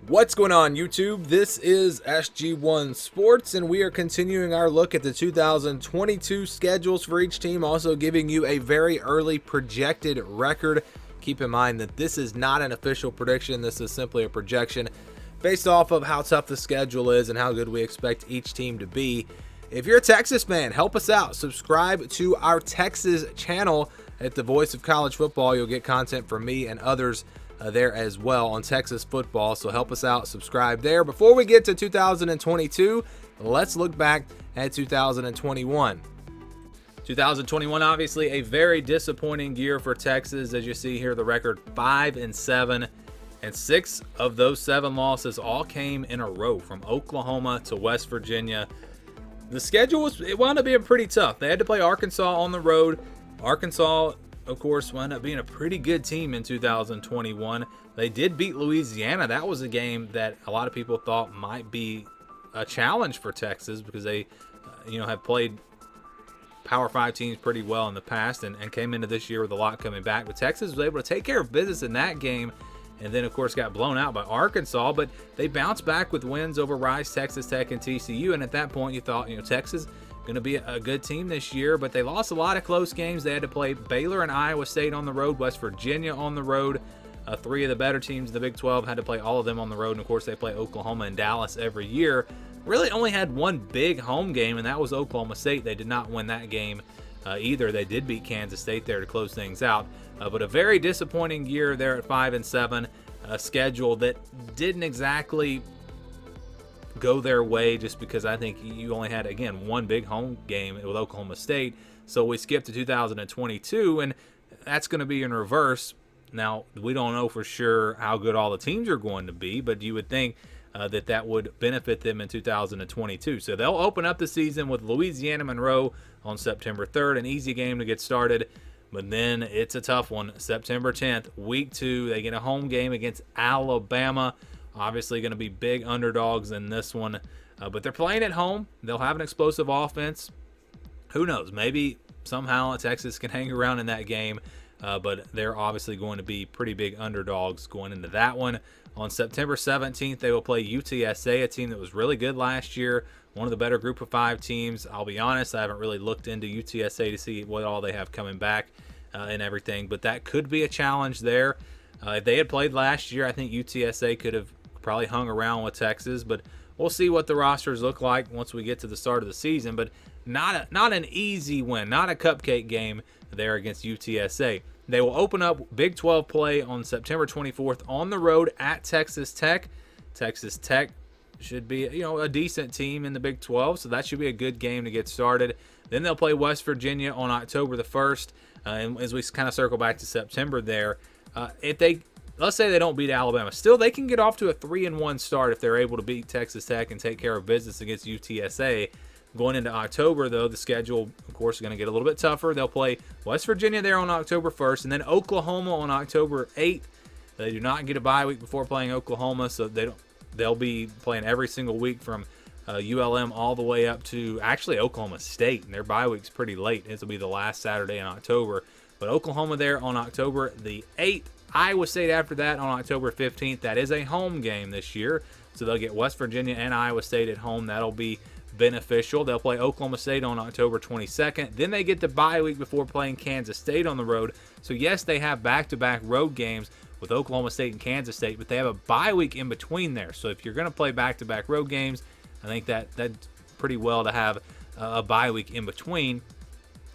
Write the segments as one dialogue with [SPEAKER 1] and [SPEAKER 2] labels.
[SPEAKER 1] What's going on, YouTube? This is SG1 Sports, and we are continuing our look at the 2022 schedules for each team, also giving you a very early projected record. Keep in mind that this is not an official prediction. This is simply a projection based off of how tough the schedule is and how good we expect each team to be. If you're a Texas fan, help us out. Subscribe to our Texas channel at the Voice of College Football. You'll get content from me and others there as well on Texas football, so help us out, subscribe there. Before we get to 2022, let's look back at 2021. 2021, obviously a very disappointing year for Texas. As you see here, the record 5-7, and 6 of those 7 losses all came in a row, from Oklahoma to West Virginia. The schedule wound up being pretty tough. They had to play Arkansas on the road. Arkansas, of course, wound up being a pretty good team in 2021. They did beat Louisiana. That was a game that a lot of people thought might be a challenge for Texas because they, have played Power 5 teams pretty well in the past and came into this year with a lot coming back. But Texas was able to take care of business in that game, and then, of course, got blown out by Arkansas. But they bounced back with wins over Rice, Texas Tech, and TCU. And at that point, you thought, Texas going to be a good team this year, but they lost a lot of close games. They had to play Baylor and Iowa State on the road, West Virginia on the road. 3 of the better teams in the Big 12 had to play all of them on the road, and of course they play Oklahoma and Dallas every year. Really only had one big home game, and that was Oklahoma State. They did not win that game either. They did beat Kansas State there to close things out, but a very disappointing year there at 5-7. A schedule that didn't exactly go their way, just because I think you only had, again, one big home game with Oklahoma State. So we skipped to 2022, and that's going to be in reverse. Now, we don't know for sure how good all the teams are going to be, but you would think that would benefit them in 2022. So they'll open up the season with Louisiana Monroe on September 3rd, an easy game to get started. But then it's a tough one. September 10th, week 2, they get a home game against Alabama. Obviously going to be big underdogs in this one, but they're playing at home. They'll have an explosive offense. Who knows? Maybe somehow Texas can hang around in that game, but they're obviously going to be pretty big underdogs going into that one. On September 17th, they will play UTSA, a team that was really good last year, one of the better group of 5 teams. I'll be honest, I haven't really looked into UTSA to see what all they have coming back and everything, but that could be a challenge there. If they had played last year, I think UTSA could have probably hung around with Texas, but we'll see what the rosters look like once we get to the start of the season. But not an easy win, not a cupcake game there against UTSA. They will open up Big 12 play on September 24th on the road at Texas Tech. Texas Tech should be a decent team in the Big 12, so that should be a good game to get started. Then they'll play West Virginia on October the 1st, and as we kind of circle back to September there, let's say they don't beat Alabama. Still, they can get off to a 3-1 start if they're able to beat Texas Tech and take care of business against UTSA. Going into October, though, the schedule, of course, is going to get a little bit tougher. They'll play West Virginia there on October 1st, and then Oklahoma on October 8th. They do not get a bye week before playing Oklahoma, so they'll be playing every single week from ULM all the way up to actually Oklahoma State, and their bye week's pretty late. This will be the last Saturday in October. But Oklahoma there on October the 8th. Iowa State after that on October 15th. That is a home game this year, so they'll get West Virginia and Iowa State at home. That'll be beneficial. They'll play Oklahoma State on October 22nd. Then they get the bye week before playing Kansas State on the road. So yes, they have back-to-back road games with Oklahoma State and Kansas State, but they have a bye week in between there. So if you're going to play back-to-back road games, I think that's pretty well to have a bye week in between.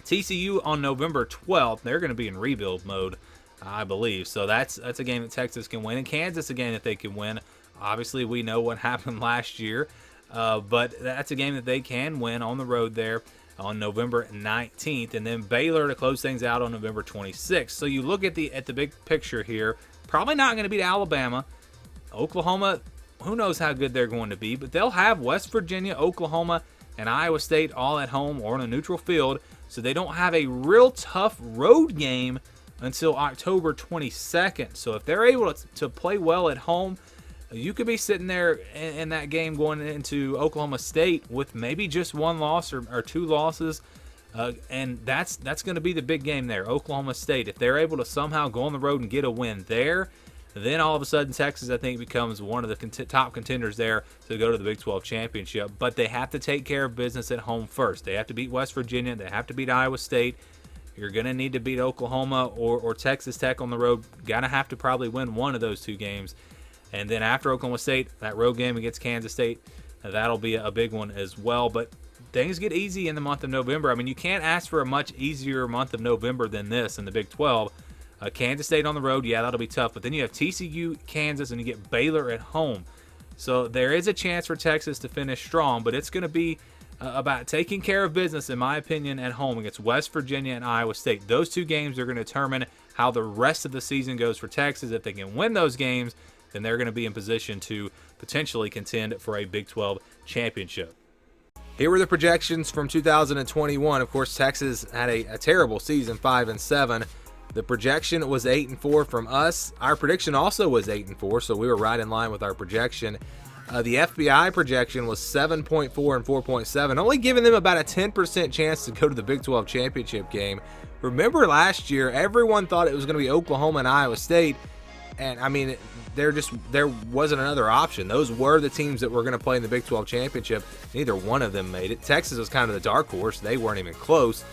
[SPEAKER 1] TCU on November 12th. They're going to be in rebuild mode, I believe. So that's a game that Texas can win, and Kansas a game that they can win. Obviously, we know what happened last year, but that's a game that they can win on the road there on November 19th, and then Baylor to close things out on November 26th. So you look at the big picture here. Probably not going to beat Alabama. Oklahoma, who knows how good they're going to be, but they'll have West Virginia, Oklahoma, and Iowa State all at home or on a neutral field, so they don't have a real tough road game until October 22nd. So if they're able to play well at home, you could be sitting there in that game going into Oklahoma State with maybe just one loss or 2 losses, and that's going to be the big game there, Oklahoma State. If they're able to somehow go on the road and get a win there, then all of a sudden Texas, I think, becomes one of the top contenders there to go to the Big 12 championship. But they have to take care of business at home first. They have to beat West Virginia. They have to beat Iowa State. You're going to need to beat Oklahoma or Texas Tech on the road. Going to have to probably win one of those two games. And then after Oklahoma State, that road game against Kansas State, that'll be a big one as well. But things get easy in the month of November. I mean, you can't ask for a much easier month of November than this in the Big 12. Kansas State on the road, yeah, that'll be tough. But then you have TCU, Kansas, and you get Baylor at home. So there is a chance for Texas to finish strong, but it's going to be about taking care of business, in my opinion, at home against West Virginia and Iowa State. Those two games are going to determine how the rest of the season goes for Texas. If they can win those games, then they're going to be in position to potentially contend for a Big 12 championship. Here were the projections from 2021. Of course, Texas had a terrible season, 5-7. The projection was 8-4 from us. Our prediction also was 8-4, so we were right in line with our projection. The FBI projection was 7.4 and 4.7, only giving them about a 10% chance to go to the Big 12 championship game. Remember last year, everyone thought it was going to be Oklahoma and Iowa State, and I mean, there wasn't another option. Those were the teams that were going to play in the Big 12 championship. Neither one of them made it. Texas was kind of the dark horse. They weren't even close.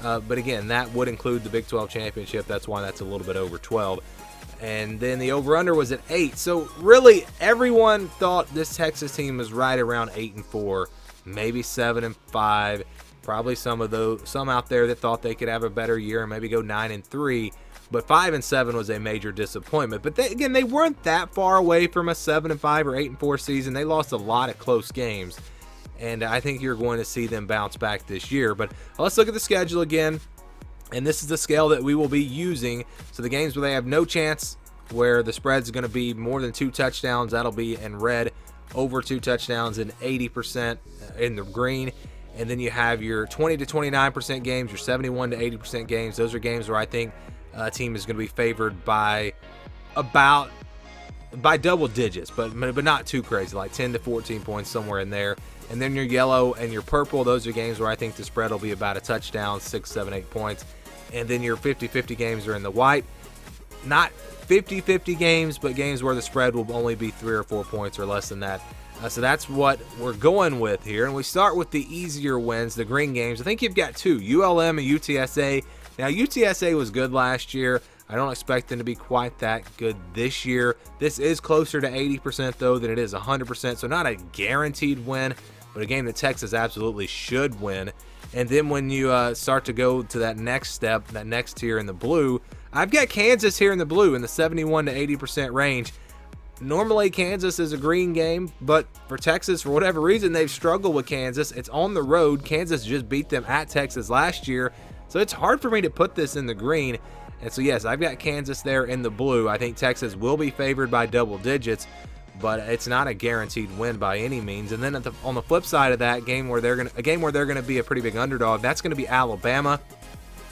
[SPEAKER 1] But again, that would include the Big 12 championship. That's why that's a little bit over 12. And then the over-under was at 8. So really, everyone thought this Texas team was right around 8-4, maybe 7-5. Probably some out there that thought they could have a better year and maybe go 9-3. But 5-7 was a major disappointment. But they weren't that far away from a 7-5 or 8-4 season. They lost a lot of close games. And I think you're going to see them bounce back this year. But let's look at the schedule again. And this is the scale that we will be using. So the games where they have no chance, where the spread's going to be more than 2 touchdowns, that'll be in red. Over 2 touchdowns and 80% in the green. And then you have your 20 to 29% games, your 71 to 80% games. Those are games where I think a team is going to be favored by double digits, but not too crazy, like 10 to 14 points, somewhere in there. And then your yellow and your purple, those are games where I think the spread will be about a touchdown, 6, 7, 8 points. And then your 50-50 games are in the white. Not 50-50 games, but games where the spread will only be 3 or 4 points or less than that. So that's what we're going with here. And we start with the easier wins, the green games. I think you've got 2, ULM and UTSA. Now, UTSA was good last year. I don't expect them to be quite that good this year. This is closer to 80%, though, than it is 100%. So not a guaranteed win, but a game that Texas absolutely should win. And then when you start to go to that next step, that next tier in the blue, I've got Kansas here in the blue in the 71 to 80% range. Normally, Kansas is a green game, but for Texas, for whatever reason, they've struggled with Kansas. It's on the road. Kansas just beat them at Texas last year. So it's hard for me to put this in the green. And so, yes, I've got Kansas there in the blue. I think Texas will be favored by double digits, but it's not a guaranteed win by any means. And then on the flip side of that, a game where they're going to be a pretty big underdog, that's going to be Alabama.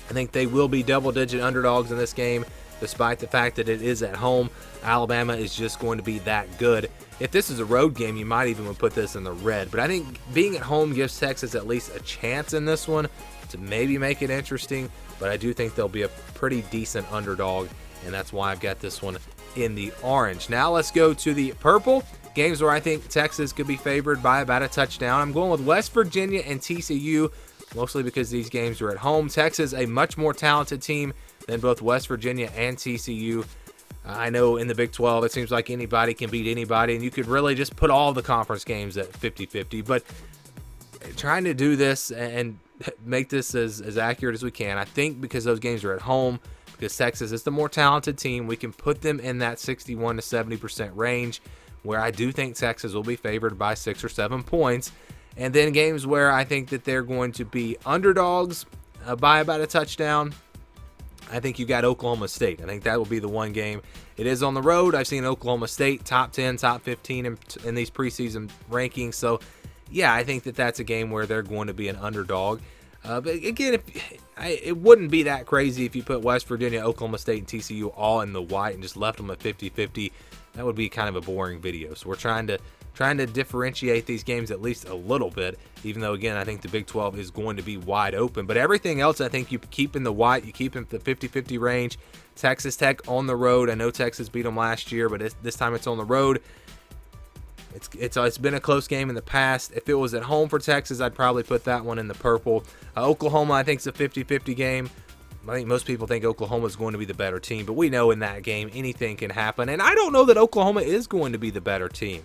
[SPEAKER 1] I think they will be double-digit underdogs in this game, despite the fact that it is at home. Alabama is just going to be that good. If this is a road game, you might even put this in the red. But I think being at home gives Texas at least a chance in this one to maybe make it interesting. But I do think they'll be a pretty decent underdog, and that's why I've got this one in the orange. Now let's go to the purple. Games where I think Texas could be favored by about a touchdown. I'm going with West Virginia and TCU, mostly because these games are at home. Texas, a much more talented team than both West Virginia and TCU. I know in the Big 12, it seems like anybody can beat anybody, and you could really just put all the conference games at 50-50. But trying to do this and make this as accurate as we can, I think because those games are at home, because Texas is the more talented team, we can put them in that 61 to 70% range, where I do think Texas will be favored by 6 or 7 points. And then games where I think that they're going to be underdogs by about a touchdown, I think you got Oklahoma State. I think that will be the one game. It is on the road. I've seen Oklahoma State top 10, top 15 in these preseason rankings. So, yeah, I think that that's a game where they're going to be an underdog. But again, it wouldn't be that crazy if you put West Virginia, Oklahoma State, and TCU all in the white and just left them at 50-50. That would be kind of a boring video. So we're trying to trying to differentiate these games at least a little bit, even though, again, I think the Big 12 is going to be wide open. But everything else, I think you keep in the white, you keep in the 50-50 range. Texas Tech on the road. I know Texas beat them last year, but this time it's on the road. It's been a close game in the past. If it was at home for Texas, I'd probably put that one in the purple. Oklahoma, I think, is a 50-50 game. I think most people think Oklahoma is going to be the better team, but we know in that game anything can happen. And I don't know that Oklahoma is going to be the better team.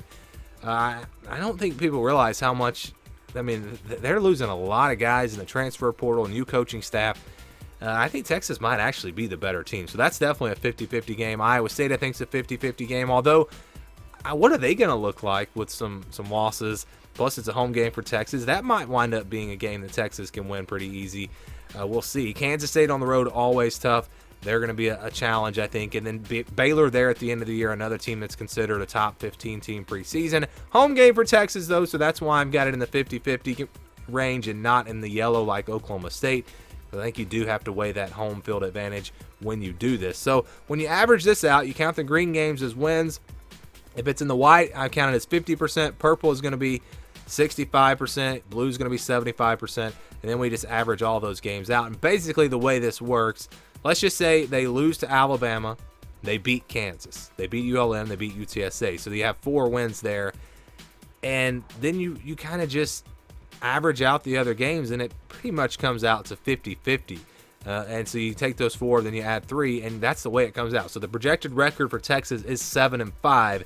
[SPEAKER 1] I don't think people realize how much. I mean, they're losing a lot of guys in the transfer portal, new coaching staff. I think Texas might actually be the better team. So that's definitely a 50-50 game. Iowa State, I think, is a 50-50 game. Although, what are they going to look like with some losses? Plus, it's a home game for Texas. That might wind up being a game that Texas can win pretty easy. We'll see. Kansas State on the road, always tough. They're going to be a challenge, I think. And then Baylor there at the end of the year, another team that's considered a top 15 team preseason. Home game for Texas, though, so that's why I've got it in the 50-50 range and not in the yellow like Oklahoma State. I think you do have to weigh that home field advantage when you do this. So when you average this out, you count the green games as wins. If it's in the white, I count it as 50%. Purple is going to be 65%. Blue is going to be 75%. And then we just average all those games out. And basically the way this works, let's just say they lose to Alabama. They beat Kansas. They beat ULM. They beat UTSA. So you have 4 wins there. And then you kind of just average out the other games, and it pretty much comes out to 50-50. And so you take those 4, then you add 3, and that's the way it comes out. So the projected record for Texas is 7-5.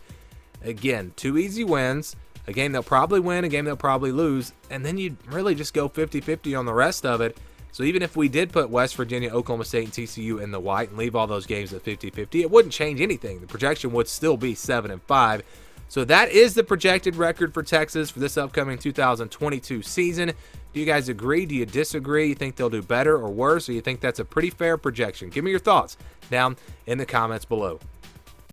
[SPEAKER 1] Again, 2 easy wins, a game they'll probably win, a game they'll probably lose, and then you really just go 50-50 on the rest of it. So even if we did put West Virginia, Oklahoma State, and TCU in the white and leave all those games at 50-50, it wouldn't change anything. The projection would still be 7-5. So that is the projected record for Texas for this upcoming 2022 season. Do you guys agree? Do you disagree? You think they'll do better or worse? Or you think that's a pretty fair projection? Give me your thoughts down in the comments below.